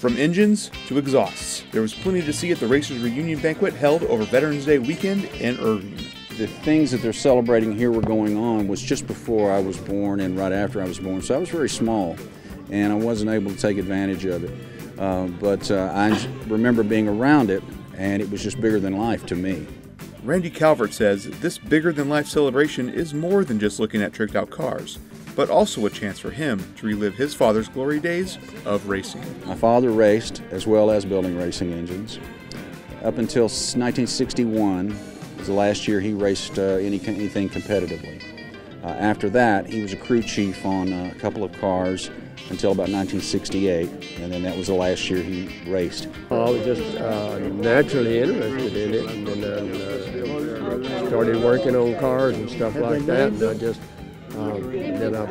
From engines to exhausts, there was plenty to see at the Racers Reunion Banquet held over Veterans Day weekend in Irving. The things that they're celebrating here were going on was just before I was born and right after I was born, so I was very small and I wasn't able to take advantage of it. But I remember being around it, and it was just bigger than life to me. Randy Calvert says this bigger-than-life celebration is more than just looking at tricked-out cars, but also a chance for him to relive his father's glory days of racing. My father raced as well as building racing engines. Up until 1961 was the last year he raced anything competitively. After that, he was a crew chief on a couple of cars until about 1968, and then that was the last year he raced. I was just naturally interested in it, and then started working on cars and stuff like that, and I just then I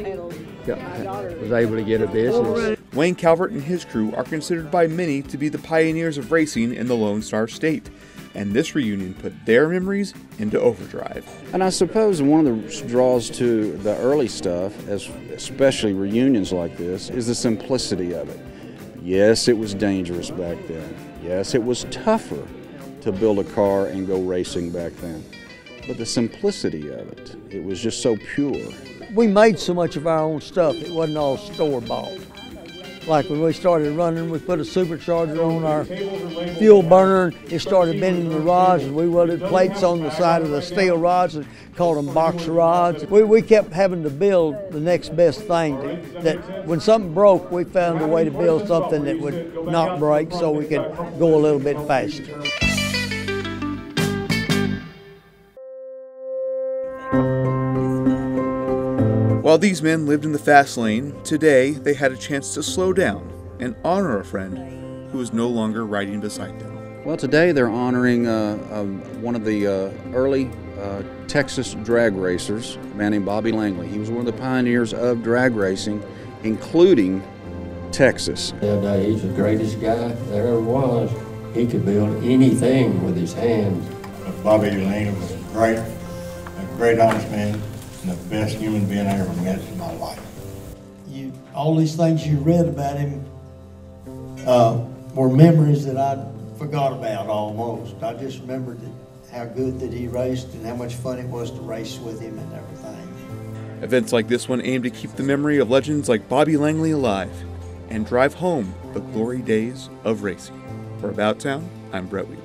was able to get a business. Wayne Calvert and his crew are considered by many to be the pioneers of racing in the Lone Star State, and this reunion put their memories into overdrive. And I suppose one of the draws to the early stuff, especially reunions like this, is the simplicity of it. Yes, it was dangerous back then. Yes, it was tougher to build a car and go racing back then. But the simplicity of it, it was just so pure. We made so much of our own stuff, it wasn't all store-bought. Like when we started running, we put a supercharger on our fuel burner, it started bending the rods, and we welded plates on the side of the steel rods and called them box rods. We kept having to build the next best thing, that when something broke, we found a way to build something that would not break so we could go a little bit faster. While these men lived in the fast lane, today they had a chance to slow down and honor a friend who is no longer riding beside them. Well, today they're honoring one of the early Texas drag racers, a man named Bobby Langley. He was one of the pioneers of drag racing, including Texas. He's the greatest guy there ever was. He could build anything with his hands. Bobby Langley was a great honest man, and the best human being I ever met in my life. All these things you read about him were memories that I forgot about almost. I just remembered how good that he raced and how much fun it was to race with him and everything. Events like this one aim to keep the memory of legends like Bobby Langley alive and drive home the glory days of racing. For About Town, I'm Brett Wheeler.